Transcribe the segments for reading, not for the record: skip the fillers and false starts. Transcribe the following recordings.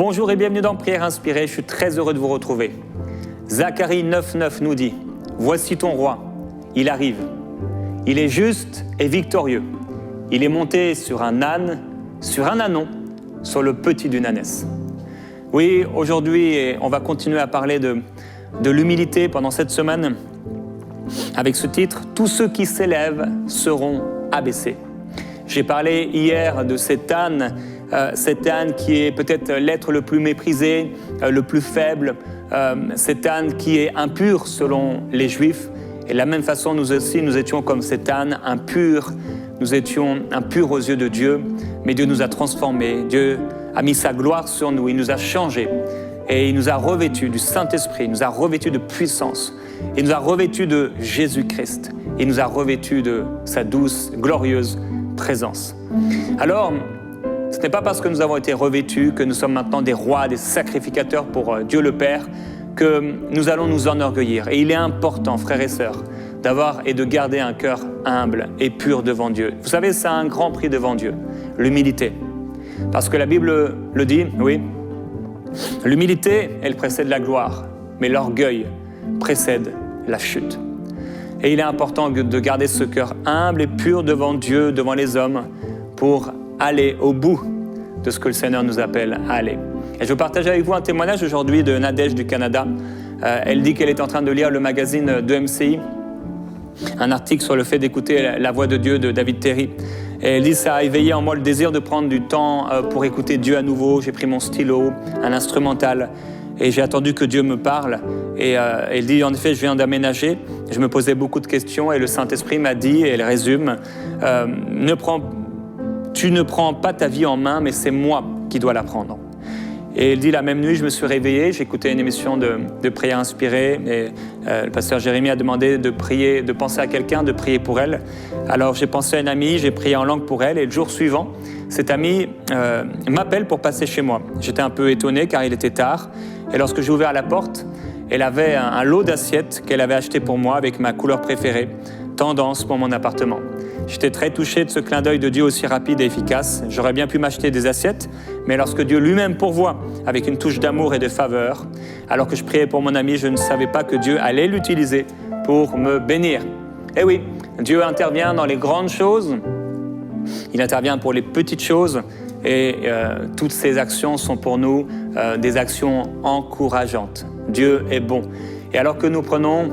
Bonjour et bienvenue dans Prière Inspirée, je suis très heureux de vous retrouver. Zacharie 9,9 nous dit « Voici ton roi, il arrive. Il est juste et victorieux. Il est monté sur un âne, sur un ânon, sur le petit d'une ânesse. » Oui, aujourd'hui, on va continuer à parler de l'humilité pendant cette semaine avec ce titre « Tous ceux qui s'élèvent seront abaissés ». J'ai parlé hier de cet âne qui est peut-être l'être le plus méprisé, le plus faible, cet âne qui est impur selon les Juifs. Et de la même façon, nous aussi, nous étions comme cet âne impur. Nous étions impurs aux yeux de Dieu, mais Dieu nous a transformés. Dieu a mis sa gloire sur nous, il nous a changés. Et il nous a revêtus du Saint-Esprit, il nous a revêtus de puissance. Il nous a revêtus de Jésus-Christ. Il nous a revêtus de sa douce, glorieuse présence. Alors, ce n'est pas parce que nous avons été revêtus, que nous sommes maintenant des rois, des sacrificateurs pour Dieu le Père, que nous allons nous enorgueillir. Et il est important, frères et sœurs, d'avoir et de garder un cœur humble et pur devant Dieu. Vous savez, c'est un grand prix devant Dieu, l'humilité. Parce que la Bible le dit, oui, l'humilité, elle précède la gloire, mais l'orgueil précède la chute. Et il est important de garder ce cœur humble et pur devant Dieu, devant les hommes, pour aller au bout de ce que le Seigneur nous appelle à aller. Et je veux partager avec vous un témoignage aujourd'hui de Nadège du Canada. Elle dit qu'elle est en train de lire le magazine de MCI, un article sur le fait d'écouter la voix de Dieu de David Terry. Et elle dit, ça a éveillé en moi le désir de prendre du temps pour écouter Dieu à nouveau. J'ai pris mon stylo, un instrumental, et j'ai attendu que Dieu me parle. Et elle dit, en effet, je viens d'aménager. Je me posais beaucoup de questions et le Saint-Esprit m'a dit, et elle résume, tu ne prends pas ta vie en main, mais c'est moi qui dois la prendre. Et elle dit, la même nuit, je me suis réveillé, j'écoutais une émission de prière inspirée, et le pasteur Jérémie a demandé de prier, de penser à quelqu'un, de prier pour elle. Alors j'ai pensé à une amie, j'ai prié en langue pour elle, et le jour suivant, cette amie m'appelle pour passer chez moi. J'étais un peu étonné car il était tard, et lorsque j'ai ouvert la porte, elle avait un lot d'assiettes qu'elle avait acheté pour moi avec ma couleur préférée, tendance pour mon appartement. J'étais très touché de ce clin d'œil de Dieu aussi rapide et efficace. J'aurais bien pu m'acheter des assiettes, mais lorsque Dieu lui-même pourvoit avec une touche d'amour et de faveur, alors que je priais pour mon ami, je ne savais pas que Dieu allait l'utiliser pour me bénir. Eh oui, Dieu intervient dans les grandes choses, il intervient pour les petites choses, et toutes ces actions sont pour nous des actions encourageantes. Dieu est bon. Et alors que nous prenons,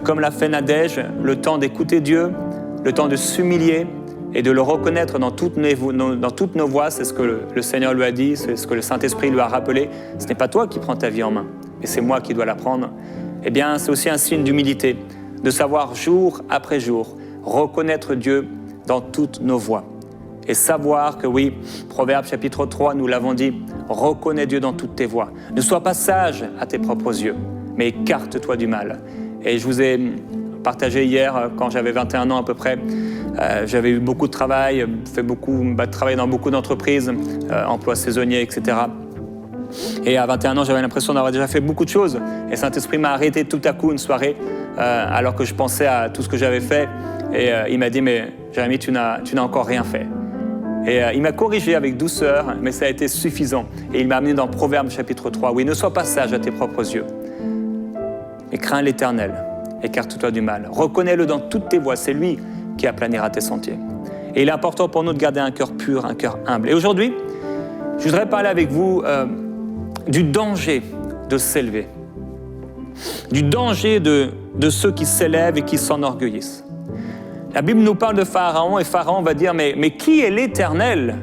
comme l'a fait Nadège, le temps d'écouter Dieu, le temps de s'humilier et de le reconnaître dans toutes nos voies, c'est ce que le Seigneur lui a dit, c'est ce que le Saint-Esprit lui a rappelé. Ce n'est pas toi qui prends ta vie en main, mais c'est moi qui dois la prendre. Eh bien, c'est aussi un signe d'humilité, de savoir jour après jour reconnaître Dieu dans toutes nos voies. Et savoir que oui, Proverbes chapitre 3, nous l'avons dit, reconnais Dieu dans toutes tes voies. Ne sois pas sage à tes propres yeux, mais écarte-toi du mal. Et je vous ai partagé hier, quand j'avais 21 ans à peu près, j'avais eu beaucoup de travail, travaillé dans beaucoup d'entreprises, emploi saisonnier, etc. Et à 21 ans, j'avais l'impression d'avoir déjà fait beaucoup de choses. Et Saint-Esprit m'a arrêté tout à coup une soirée, alors que je pensais à tout ce que j'avais fait. Et il m'a dit, mais Jérémie, tu n'as encore rien fait. Et il m'a corrigé avec douceur, mais ça a été suffisant. Et il m'a amené dans Proverbes chapitre 3. Oui, ne sois pas sage à tes propres yeux, mais crains l'Éternel. Écarte-toi du mal. Reconnais-le dans toutes tes voies. C'est lui qui aplanira tes sentiers. Et il est important pour nous de garder un cœur pur, un cœur humble. Et aujourd'hui, je voudrais parler avec vous du danger de s'élever. Du danger de ceux qui s'élèvent et qui s'enorgueillissent. La Bible nous parle de Pharaon et Pharaon va dire « Mais qui est l'Éternel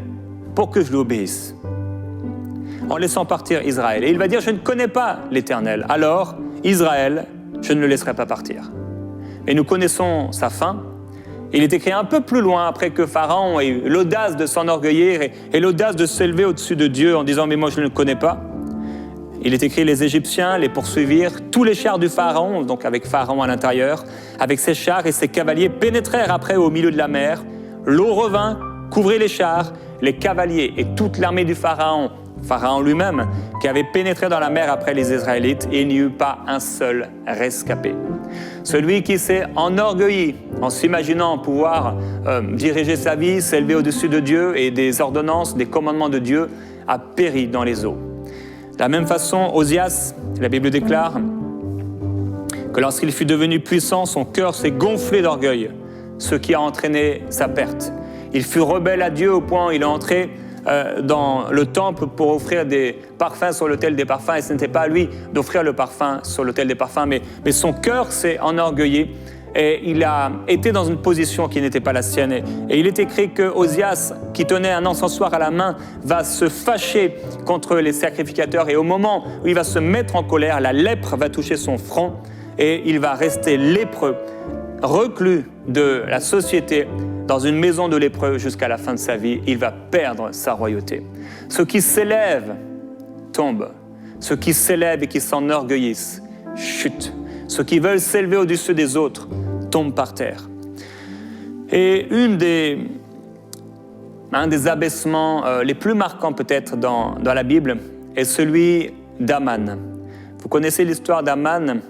pour que je lui obéisse ?» en laissant partir Israël. Et il va dire « Je ne connais pas l'Éternel. Alors, Israël, je ne le laisserai pas partir. » Et nous connaissons sa fin. Il est écrit un peu plus loin, après que Pharaon ait eu l'audace de s'enorgueillir et l'audace de s'élever au-dessus de Dieu en disant « Mais moi, je ne le connais pas. » Il est écrit « Les Égyptiens les poursuivirent. Tous les chars du Pharaon, donc avec Pharaon à l'intérieur, avec ses chars et ses cavaliers, pénétrèrent après au milieu de la mer. L'eau revint, couvrit les chars, les cavaliers et toute l'armée du Pharaon, Pharaon lui-même, qui avait pénétré dans la mer après les Israélites, et il n'y eut pas un seul rescapé. » Celui qui s'est enorgueilli en s'imaginant pouvoir diriger sa vie, s'élever au-dessus de Dieu et des ordonnances, des commandements de Dieu, a péri dans les eaux. la même façon, Osias, la Bible déclare que lorsqu'il fut devenu puissant, son cœur s'est gonflé d'orgueil, ce qui a entraîné sa perte. Il fut rebelle à Dieu au point où il est entré dans le temple pour offrir des parfums sur l'autel des parfums, et ce n'était pas à lui d'offrir le parfum sur l'autel des parfums, mais son cœur s'est enorgueilli et il a été dans une position qui n'était pas la sienne. Et il est écrit que Osias, qui tenait un encensoir à la main, va se fâcher contre les sacrificateurs, et au moment où il va se mettre en colère, la lèpre va toucher son front et il va rester lépreux, reclus de la société, dans une maison de lépreux jusqu'à la fin de sa vie. Il va perdre sa royauté. Ceux qui s'élèvent tombent. Ceux qui s'élèvent et qui s'enorgueillissent chutent. Ceux qui veulent s'élever au-dessus des autres tombent par terre. Et un des abaissements les plus marquants peut-être dans la Bible est celui d'Aman. Vous connaissez l'histoire d'Aman,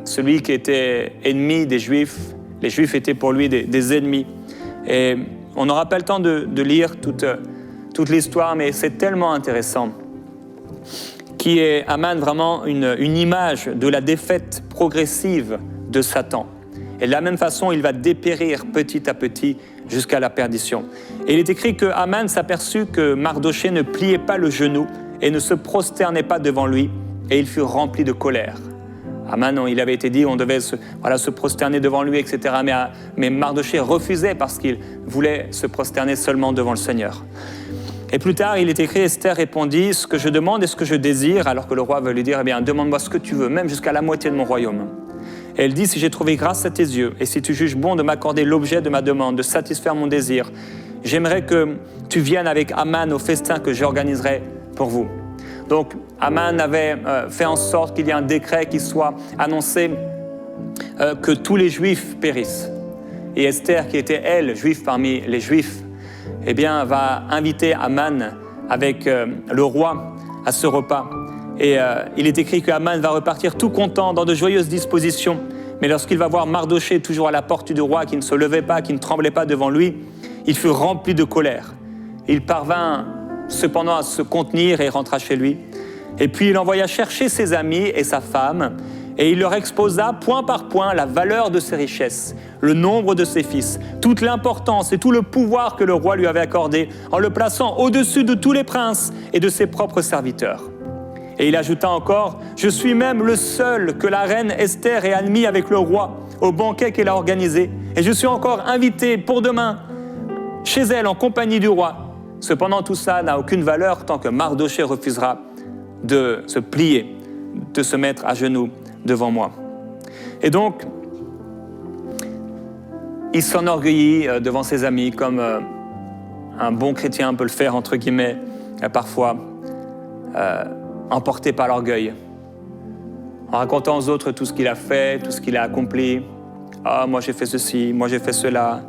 celui qui était ennemi des Juifs. Les Juifs étaient pour lui des ennemis. Et on n'aura pas le temps de lire toute l'histoire, mais c'est tellement intéressant. Qui est Aman vraiment une image de la défaite progressive de Satan. Et de la même façon, il va dépérir petit à petit jusqu'à la perdition. Et il est écrit que Aman s'aperçut que Mardochée ne pliait pas le genou et ne se prosternait pas devant lui, et il fut rempli de colère. Aman, il avait été dit, on devait se prosterner devant lui, etc. Mais Mardochée refusait parce qu'il voulait se prosterner seulement devant le Seigneur. Et plus tard, il est écrit, Esther répondit, « Ce que je demande et ce que je désire », alors que le roi veut lui dire, « Eh bien, demande-moi ce que tu veux, même jusqu'à la moitié de mon royaume. » Et elle dit, « Si j'ai trouvé grâce à tes yeux, et si tu juges bon de m'accorder l'objet de ma demande, de satisfaire mon désir, j'aimerais que tu viennes avec Aman au festin que j'organiserai pour vous. » Donc, Aman avait fait en sorte qu'il y ait un décret qui soit annoncé que tous les Juifs périssent. Et Esther, qui était, elle, juive parmi les Juifs, eh bien, va inviter Aman avec le roi à ce repas. Et il est écrit que Aman va repartir tout content, dans de joyeuses dispositions. Mais lorsqu'il va voir Mardochée toujours à la porte du roi, qui ne se levait pas, qui ne tremblait pas devant lui, il fut rempli de colère. Il parvint cependant à se contenir et rentra chez lui. Et puis il envoya chercher ses amis et sa femme, et il leur exposa point par point la valeur de ses richesses, le nombre de ses fils, toute l'importance et tout le pouvoir que le roi lui avait accordé, en le plaçant au-dessus de tous les princes et de ses propres serviteurs. Et il ajouta encore, « Je suis même le seul que la reine Esther ait admis avec le roi au banquet qu'elle a organisé, et je suis encore invité pour demain chez elle en compagnie du roi. Cependant, tout ça n'a aucune valeur tant que Mardochée refusera de se plier, de se mettre à genoux devant moi. » Et donc, il s'enorgueillit devant ses amis, comme un bon chrétien peut le faire, entre guillemets, parfois, emporté par l'orgueil, en racontant aux autres tout ce qu'il a fait, tout ce qu'il a accompli. « Ah, moi j'ai fait ceci, moi j'ai fait cela,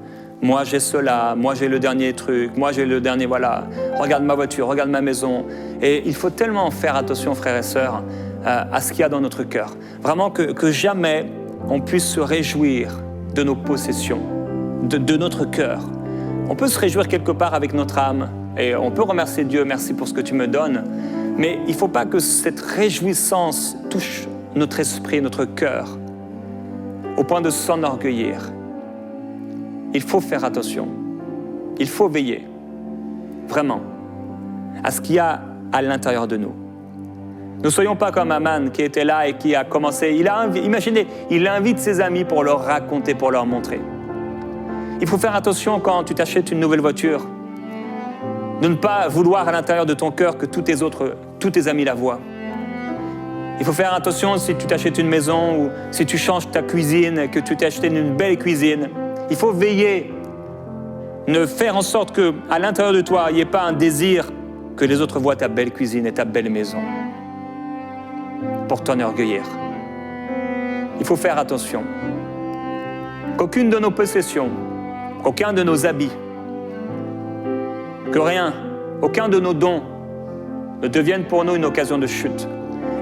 moi j'ai cela, moi j'ai le dernier truc, moi j'ai le dernier, voilà, regarde ma voiture, regarde ma maison. » Et il faut tellement faire attention, frères et sœurs, à ce qu'il y a dans notre cœur. Vraiment que jamais on puisse se réjouir de nos possessions, de notre cœur. On peut se réjouir quelque part avec notre âme, et on peut remercier Dieu, merci pour ce que tu me donnes, mais il ne faut pas que cette réjouissance touche notre esprit, notre cœur, au point de s'enorgueillir. Il faut faire attention, il faut veiller, vraiment, à ce qu'il y a à l'intérieur de nous. Ne soyons pas comme Aman qui était là et qui a commencé, imaginez, il invite ses amis pour leur raconter, pour leur montrer. Il faut faire attention quand tu t'achètes une nouvelle voiture, de ne pas vouloir à l'intérieur de ton cœur que tous tes amis la voient. Il faut faire attention si tu t'achètes une maison ou si tu changes ta cuisine, que tu t'es acheté une belle cuisine. Il faut veiller, ne faire en sorte qu'à l'intérieur de toi, il n'y ait pas un désir que les autres voient ta belle cuisine et ta belle maison pour t'enorgueillir. Il faut faire attention qu'aucune de nos possessions, qu'aucun de nos habits, que rien, aucun de nos dons ne devienne pour nous une occasion de chute.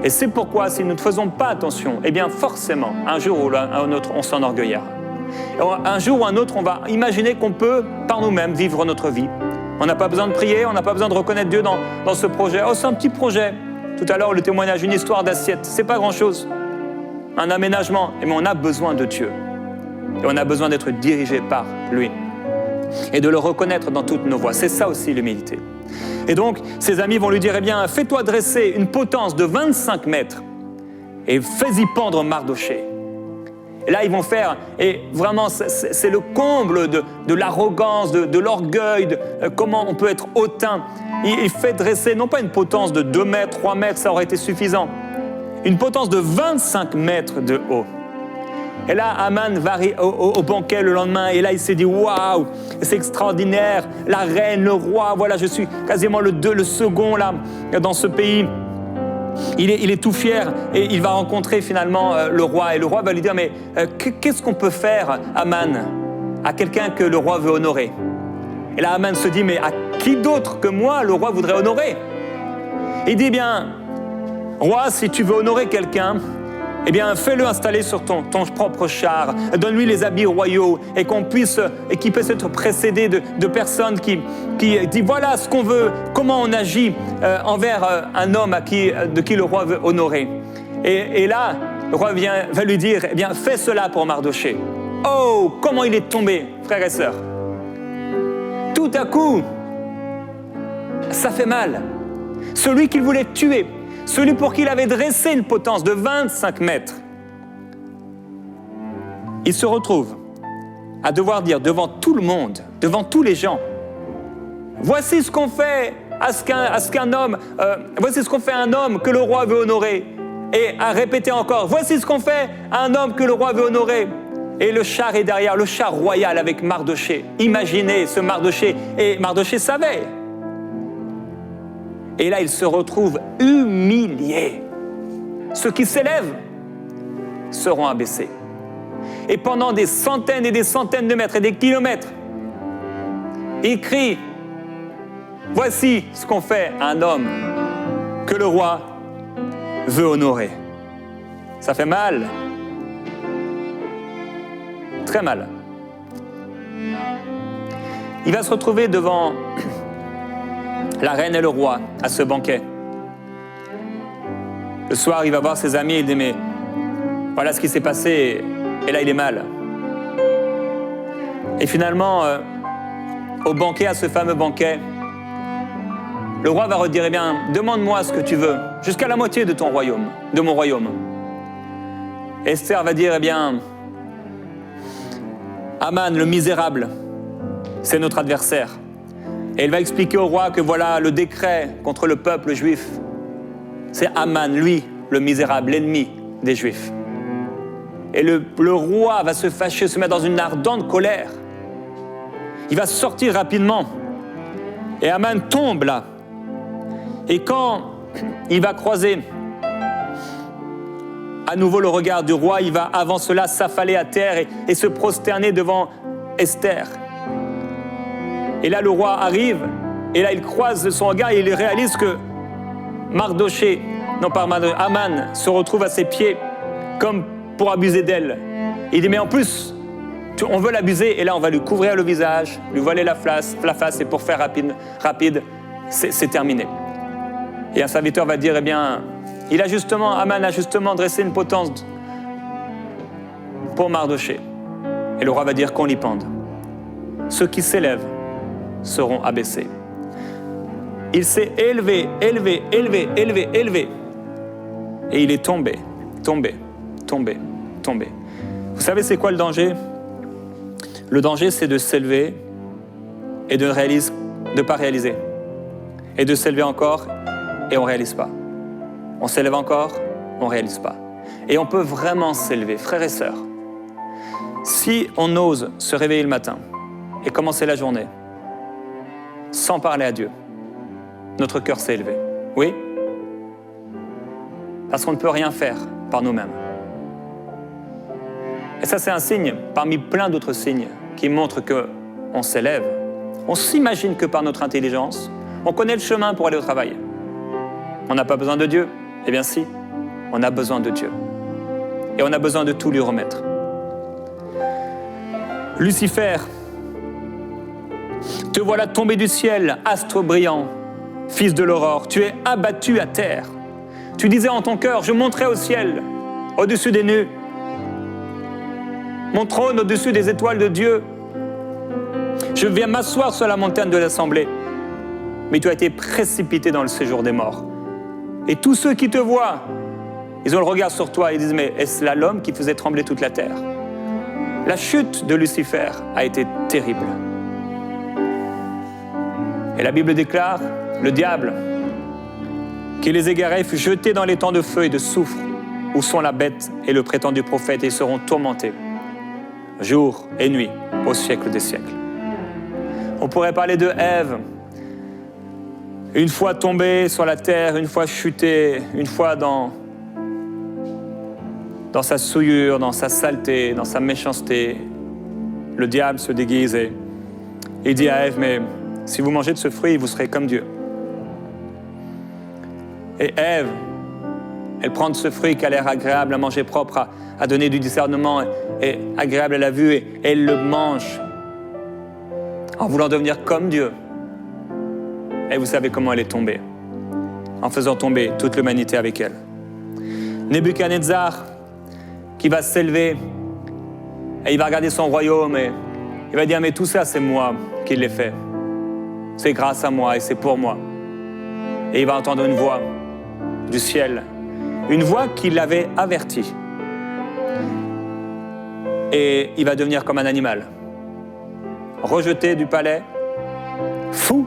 Et c'est pourquoi, si nous ne faisons pas attention, eh bien forcément, un jour ou un autre, on s'enorgueillira. Un jour ou un autre, on va imaginer qu'on peut, par nous-mêmes, vivre notre vie. On n'a pas besoin de prier, on n'a pas besoin de reconnaître Dieu dans ce projet. Oh, c'est un petit projet. tout à l'heure le témoignage, une histoire d'assiette, c'est pas grand-chose. Un aménagement, mais on a besoin de Dieu. Et on a besoin d'être dirigé par lui. Et de le reconnaître dans toutes nos voies. C'est ça aussi l'humilité. Et donc, ses amis vont lui dire, eh bien, fais-toi dresser une potence de 25 mètres et fais-y pendre Mardochée. Et là, ils vont faire, et vraiment, c'est le comble de l'arrogance, de l'orgueil, comment on peut être hautain. Il fait dresser, non pas une potence de 2 mètres, 3 mètres, ça aurait été suffisant, une potence de 25 mètres de haut. Et là, Aman va au banquet le lendemain, et là, il s'est dit, waouh, c'est extraordinaire, la reine, le roi, voilà, je suis quasiment le second là, dans ce pays. Il est tout fier, et il va rencontrer finalement le roi, et le roi va lui dire, mais qu'est-ce qu'on peut faire, Aman, à quelqu'un que le roi veut honorer? Et là, Aman se dit, mais à qui d'autre que moi le roi voudrait honorer? Il dit, bien, roi, si tu veux honorer quelqu'un, eh bien, fais-le installer sur ton propre char, donne-lui les habits royaux et qu'il puisse être précédé de personnes qui disent voilà ce qu'on veut, comment on agit envers un homme de qui le roi veut honorer. Et là, le roi va lui dire, eh bien, fais cela pour Mardochée. Oh, comment il est tombé, frères et sœurs. Tout à coup, ça fait mal. Celui qu'il voulait tuer, celui pour qui il avait dressé une potence de 25 mètres, il se retrouve à devoir dire devant tout le monde, devant tous les gens, voici ce qu'on fait voici ce qu'on fait à un homme que le roi veut honorer. Et à répéter encore, voici ce qu'on fait à un homme que le roi veut honorer. Et le char est derrière, le char royal avec Mardochée. Imaginez ce Mardochée, et Mardochée savait. Et là, il se retrouve humilié. Ceux qui s'élèvent seront abaissés. Et pendant des centaines et des centaines de mètres et des kilomètres, il crie, voici ce qu'on fait à un homme que le roi veut honorer. Ça fait mal. Très mal. Il va se retrouver devant la reine et le roi à ce banquet. Le soir, il va voir ses amis et il dit, mais voilà ce qui s'est passé, et là il est mal. Et finalement, au banquet, à ce fameux banquet, le roi va redire, eh bien, demande-moi ce que tu veux, jusqu'à la moitié de ton royaume, de mon royaume. Esther va dire, eh bien, Aman, le misérable, c'est notre adversaire. Et elle va expliquer au roi que voilà le décret contre le peuple juif. C'est Aman, lui, le misérable, l'ennemi des Juifs. Et le roi va se fâcher, se mettre dans une ardente colère. Il va sortir rapidement. Et Aman tombe là. Et quand il va croiser à nouveau le regard du roi, il va avant cela s'affaler à terre et se prosterner devant Esther. Et là, le roi arrive, et là, il croise son regard et il réalise que Aman se retrouve à ses pieds comme pour abuser d'elle. Il dit, mais en plus, on veut l'abuser, et là, on va lui couvrir le visage, lui voiler la face, et pour faire rapide, c'est terminé. Et un serviteur va dire, eh bien, Aman a justement dressé une potence pour Mardochée. Et le roi va dire qu'on l'y pende. Ceux qui s'élèvent seront abaissés. Il s'est élevé. Et il est tombé. Vous savez c'est quoi le danger? Le danger, c'est de s'élever et de ne pas réaliser. Et de s'élever encore et on ne réalise pas. On s'élève encore, on ne réalise pas. Et on peut vraiment s'élever, frères et sœurs. Si on ose se réveiller le matin et commencer la journée sans parler à Dieu, notre cœur s'est élevé. Oui? Parce qu'on ne peut rien faire par nous-mêmes. Et ça, c'est un signe parmi plein d'autres signes qui montrent qu'on s'élève. On s'imagine que par notre intelligence, on connaît le chemin pour aller au travail. On n'a pas besoin de Dieu. Eh bien si, on a besoin de Dieu. Et on a besoin de tout lui remettre. Lucifer, te voilà tombé du ciel, astre brillant, fils de l'aurore, tu es abattu à terre. Tu disais en ton cœur, je monterai au ciel, au-dessus des nues. Mon trône au-dessus des étoiles de Dieu. Je viens m'asseoir sur la montagne de l'assemblée. Mais tu as été précipité dans le séjour des morts. Et tous ceux qui te voient, ils ont le regard sur toi et disent, mais est-ce là l'homme qui faisait trembler toute la terre? La chute de Lucifer a été terrible. Et la Bible déclare, le diable, qui les égarait, fut jeté dans les temps de feu et de soufre, où sont la bête et le prétendu prophète, et ils seront tourmentés, jour et nuit, au siècle des siècles. On pourrait parler de Ève, une fois tombée sur la terre, une fois chutée, une fois dans sa souillure, dans sa saleté, dans sa méchanceté. Le diable se déguise et il dit à Ève, mais si vous mangez de ce fruit, vous serez comme Dieu. Et Ève, elle prend de ce fruit qui a l'air agréable à manger, propre à donner du discernement et agréable à la vue, et elle le mange en voulant devenir comme Dieu. Et vous savez comment elle est tombée, en faisant tomber toute l'humanité avec elle. Nebuchadnezzar, qui va s'élever, et il va regarder son royaume, et il va dire, mais tout ça, c'est moi qui l'ai fait. C'est grâce à moi, et c'est pour moi. Et il va entendre une voix du ciel, une voix qui l'avait averti. Et il va devenir comme un animal, rejeté du palais, fou.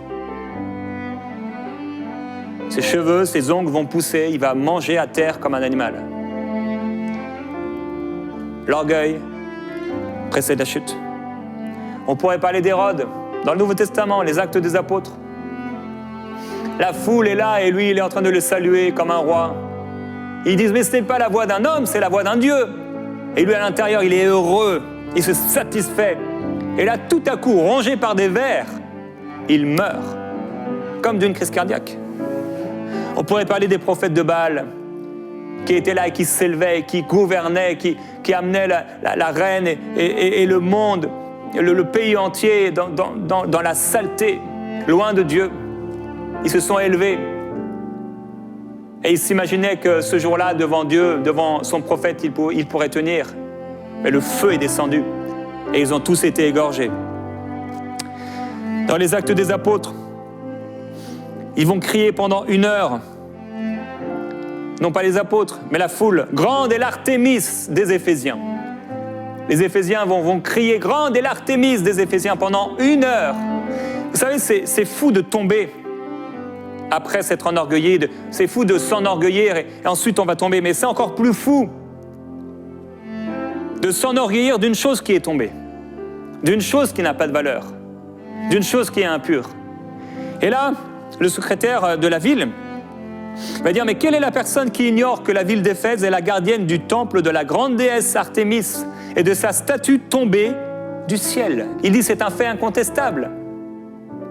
Ses cheveux, ses ongles vont pousser, il va manger à terre comme un animal. L'orgueil précède la chute. On pourrait parler d'Hérode, dans le Nouveau Testament, les Actes des Apôtres. La foule est là et lui, il est en train de le saluer comme un roi. Ils disent, mais ce n'est pas la voix d'un homme, c'est la voix d'un Dieu. Et lui, à l'intérieur, il est heureux, il se satisfait. Et là, tout à coup, rongé par des vers, il meurt, comme d'une crise cardiaque. On pourrait parler des prophètes de Baal, qui étaient là et qui s'élevaient, qui gouvernaient, qui amenaient la reine et le monde, le pays entier dans la saleté, loin de Dieu. Ils se sont élevés. Et ils s'imaginaient que ce jour-là, devant Dieu, devant son prophète, il pourrait tenir. Mais le feu est descendu. Et ils ont tous été égorgés. Dans les Actes des Apôtres, ils vont crier pendant 1 heure. Non pas les apôtres, mais la foule. Grande est l'Artémis des Éphésiens. Les Éphésiens vont crier, grande est l'Artémis des Éphésiens pendant 1 heure. Vous savez, c'est fou de tomber après s'être enorgueilli. C'est fou de s'enorgueillir et ensuite on va tomber. Mais c'est encore plus fou de s'enorgueillir d'une chose qui est tombée, d'une chose qui n'a pas de valeur, d'une chose qui est impure. Et là, le secrétaire de la ville va dire, mais quelle est la personne qui ignore que la ville d'Éphèse est la gardienne du temple de la grande déesse Artémis et de sa statue tombée du ciel? Il dit, c'est un fait incontestable.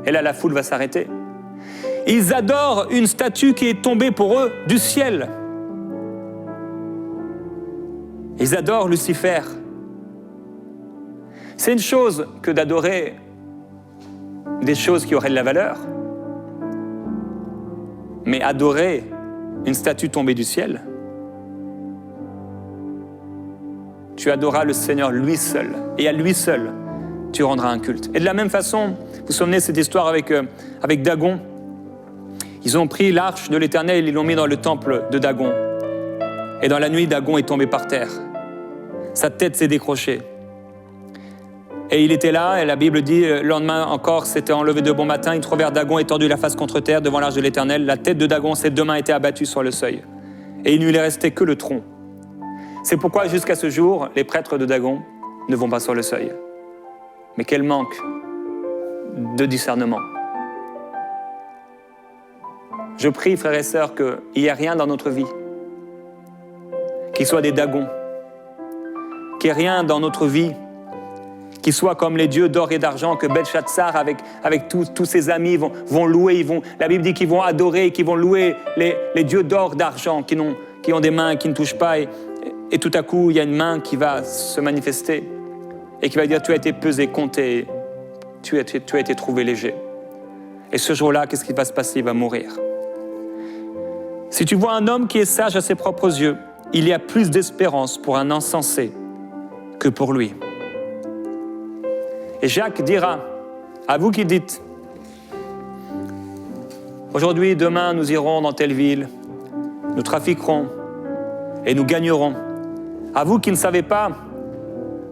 Et là, la foule va s'arrêter. Ils adorent une statue qui est tombée pour eux du ciel. Ils adorent Lucifer. C'est une chose que d'adorer des choses qui auraient de la valeur. Mais adorer une statue tombée du ciel, tu adoreras le Seigneur lui seul, et à lui seul, tu rendras un culte. Et de la même façon, vous vous souvenez de cette histoire avec Dagon. Ils ont pris l'arche de l'Éternel et ils l'ont mis dans le temple de Dagon. Et dans la nuit, Dagon est tombé par terre. Sa tête s'est décrochée. Et il était là, et la Bible dit, le lendemain encore, s'était enlevé de bon matin, ils trouvèrent Dagon étendu la face contre terre devant l'arche de l'Éternel. La tête de Dagon, ses 2 mains étaient abattues sur le seuil. Et il ne lui restait que le tronc. C'est pourquoi, jusqu'à ce jour, les prêtres de Dagon ne vont pas sur le seuil. Mais quel manque de discernement. Je prie, frères et sœurs, qu'il n'y ait rien dans notre vie qui soit des Dagons, qu'il n'y ait rien dans notre vie qui soit comme les dieux d'or et d'argent que Belshazzar, avec tous ses amis, vont louer. La Bible dit qu'ils vont adorer, qu'ils vont louer les dieux d'or, d'argent, qui ont des mains qui ne touchent pas. Et tout à coup, il y a une main qui va se manifester et qui va dire, tu as été pesé, compté, tu as été trouvé léger. Et ce jour-là, qu'est-ce qui va se passer? Il va mourir. Si tu vois un homme qui est sage à ses propres yeux, il y a plus d'espérance pour un insensé que pour lui. Et Jacques dira, à vous qui dites, aujourd'hui, demain, nous irons dans telle ville, nous trafiquerons et nous gagnerons. À vous qui ne savez pas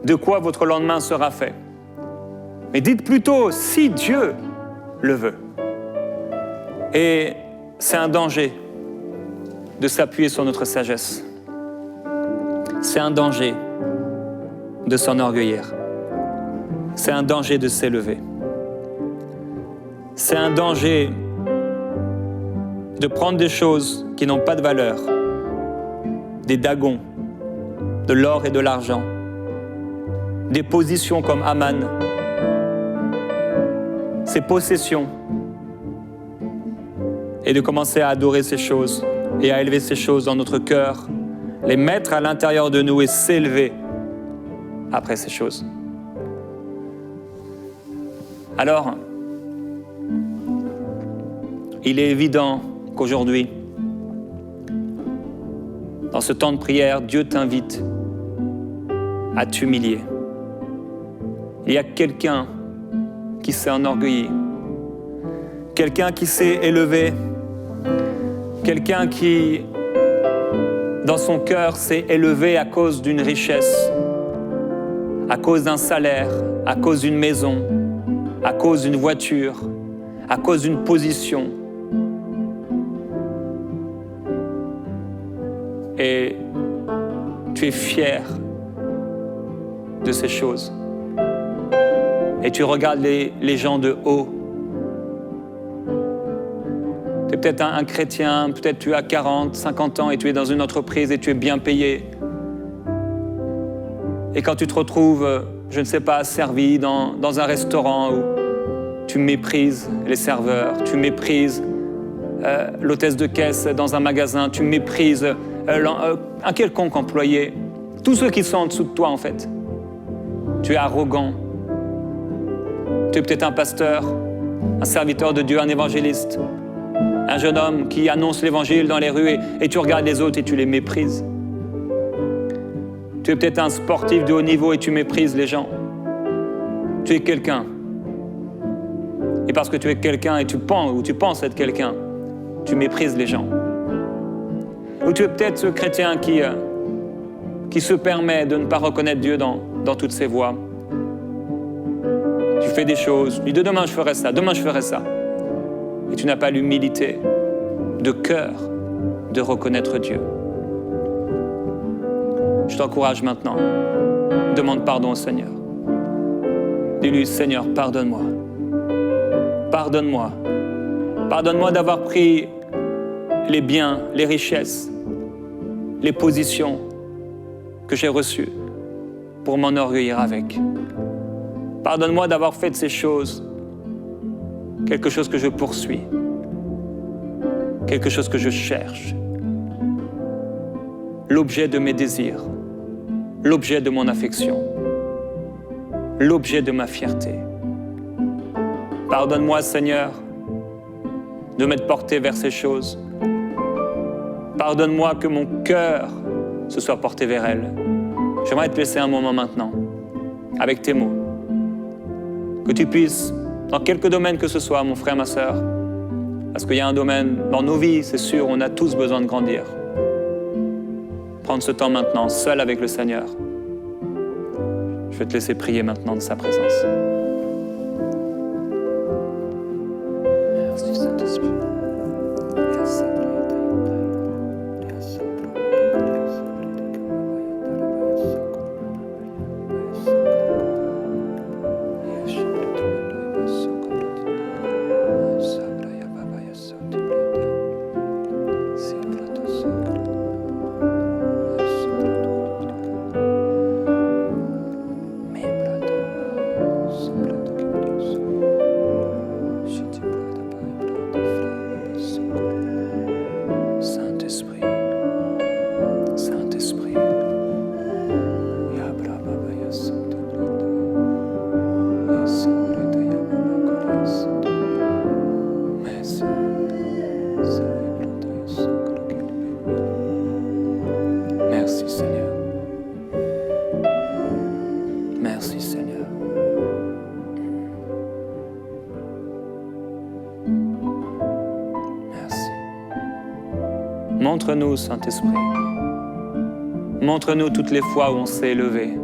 de quoi votre lendemain sera fait. Mais dites plutôt, si Dieu le veut. Et c'est un danger de s'appuyer sur notre sagesse. C'est un danger de s'enorgueillir. C'est un danger de s'élever. C'est un danger de prendre des choses qui n'ont pas de valeur, des dagons, de l'or et de l'argent, des positions comme Aman, ses possessions, et de commencer à adorer ces choses et à élever ces choses dans notre cœur, les mettre à l'intérieur de nous et s'élever après ces choses. Alors, il est évident qu'aujourd'hui, dans ce temps de prière, Dieu t'invite à t'humilier. Il y a quelqu'un qui s'est enorgueilli, quelqu'un qui s'est élevé, quelqu'un qui, dans son cœur, s'est élevé à cause d'une richesse, à cause d'un salaire, à cause d'une maison, à cause d'une voiture, à cause d'une position. Et tu es fier de ces choses. Et tu regardes les gens de haut. Tu es peut-être un chrétien, peut-être tu as 40, 50 ans et tu es dans une entreprise et tu es bien payé. Et quand tu te retrouves, je ne sais pas, servi dans un restaurant où tu méprises les serveurs, tu méprises l'hôtesse de caisse dans un magasin, tu méprises un quelconque employé, tous ceux qui sont en dessous de toi en fait. Tu es arrogant. Tu es peut-être un pasteur, un serviteur de Dieu, un évangéliste, un jeune homme qui annonce l'évangile dans les rues et tu regardes les autres et tu les méprises. Tu es peut-être un sportif de haut niveau et tu méprises les gens. Tu es quelqu'un. Et parce que tu es quelqu'un et tu penses être quelqu'un, tu méprises les gens. Ou tu es peut-être ce chrétien qui se permet de ne pas reconnaître Dieu dans toutes ses voies. Tu fais des choses, tu dis demain je ferai ça, demain je ferai ça. Et tu n'as pas l'humilité de cœur de reconnaître Dieu. Je t'encourage maintenant. Demande pardon au Seigneur. Dis-lui, Seigneur, pardonne-moi. Pardonne-moi. Pardonne-moi d'avoir pris les biens, les richesses, les positions que j'ai reçues pour m'enorgueillir avec. Pardonne-moi d'avoir fait de ces choses quelque chose que je poursuis, quelque chose que je cherche, l'objet de mes désirs, l'objet de mon affection, l'objet de ma fierté. Pardonne-moi, Seigneur, de m'être porté vers ces choses. Pardonne-moi que mon cœur se soit porté vers elles. J'aimerais te laisser un moment maintenant, avec tes mots, que tu puisses, dans quelque domaine que ce soit, mon frère, ma sœur, parce qu'il y a un domaine dans nos vies, c'est sûr, on a tous besoin de grandir. Prendre ce temps maintenant, seul avec le Seigneur. Je vais te laisser prier maintenant de sa présence. Merci Saint-Esprit. Montre-nous, Saint-Esprit. Montre-nous toutes les fois où on s'est élevé.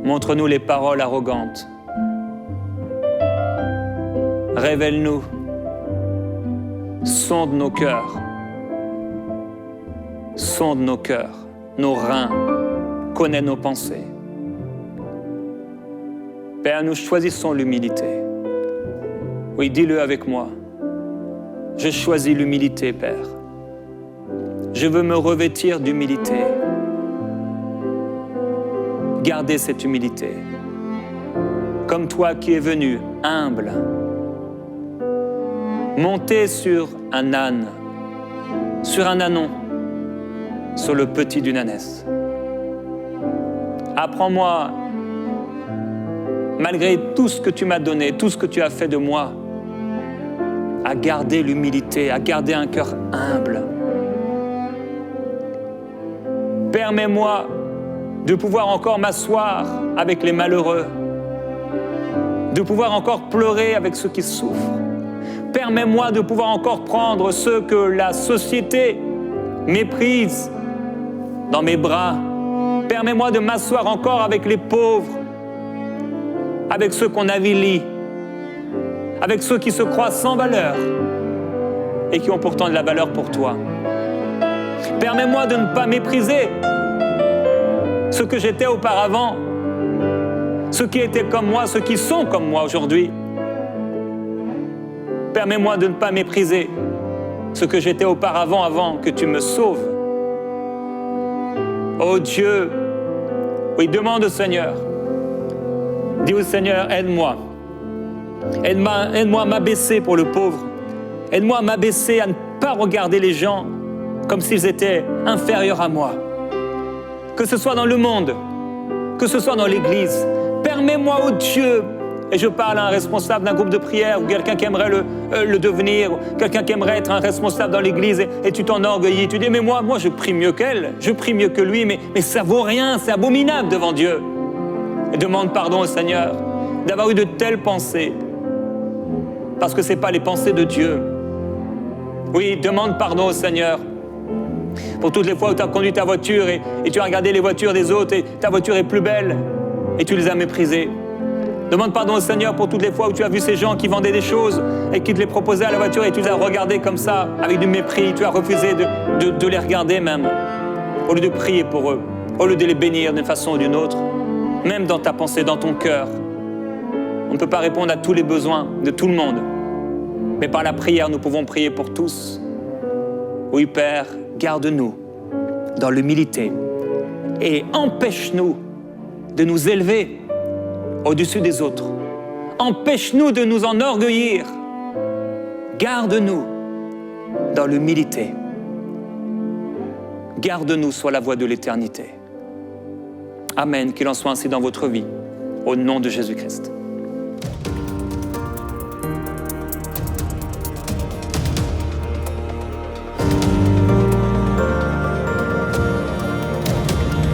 Montre-nous les paroles arrogantes. Révèle-nous. Sonde nos cœurs. Sonde nos cœurs, nos reins. Connais nos pensées. Père, nous choisissons l'humilité. Oui, dis-le avec moi. Je choisis l'humilité, Père. Je veux me revêtir d'humilité. Gardez cette humilité. Comme toi qui es venu, humble. Monter sur un âne, sur un ânon, sur le petit d'une ânesse. Apprends-moi, malgré tout ce que tu m'as donné, tout ce que tu as fait de moi, à garder l'humilité, à garder un cœur humble. Permets-moi de pouvoir encore m'asseoir avec les malheureux, de pouvoir encore pleurer avec ceux qui souffrent. Permets-moi de pouvoir encore prendre ceux que la société méprise dans mes bras. Permets-moi de m'asseoir encore avec les pauvres, avec ceux qu'on avilit, avec ceux qui se croient sans valeur et qui ont pourtant de la valeur pour toi. Permets-moi de ne pas mépriser ce que j'étais auparavant, ceux qui étaient comme moi, ceux qui sont comme moi aujourd'hui. Permets-moi de ne pas mépriser ce que j'étais auparavant avant que tu me sauves. Oh Dieu, oui, demande au Seigneur. Dis au Seigneur, aide-moi. Aide-moi à m'abaisser pour le pauvre. Aide-moi à m'abaisser, à ne pas regarder les gens comme s'ils étaient inférieurs à moi. Que ce soit dans le monde, que ce soit dans l'Église. Permets-moi, oh Dieu, et je parle à un responsable d'un groupe de prière ou quelqu'un qui aimerait le devenir, ou quelqu'un qui aimerait être un responsable dans l'Église et tu t'enorgueillis. Tu dis, mais moi je prie mieux qu'elle, je prie mieux que lui, mais ça vaut rien, c'est abominable devant Dieu. Et demande pardon au Seigneur d'avoir eu de telles pensées, parce que ce n'est pas les pensées de Dieu. Oui, demande pardon au Seigneur pour toutes les fois où tu as conduit ta voiture et tu as regardé les voitures des autres et ta voiture est plus belle et tu les as méprisées. Demande pardon au Seigneur pour toutes les fois où tu as vu ces gens qui vendaient des choses et qui te les proposaient à la voiture et tu les as regardés comme ça, avec du mépris. Tu as refusé de les regarder même, au lieu de prier pour eux, au lieu de les bénir d'une façon ou d'une autre. Même dans ta pensée, dans ton cœur. On ne peut pas répondre à tous les besoins de tout le monde. Mais par la prière, nous pouvons prier pour tous. Oui, Père, garde-nous dans l'humilité et empêche-nous de nous élever au-dessus des autres. Empêche-nous de nous enorgueillir. Garde-nous dans l'humilité. Garde-nous sur la voie de l'éternité. Amen. Qu'il en soit ainsi dans votre vie. Au nom de Jésus-Christ.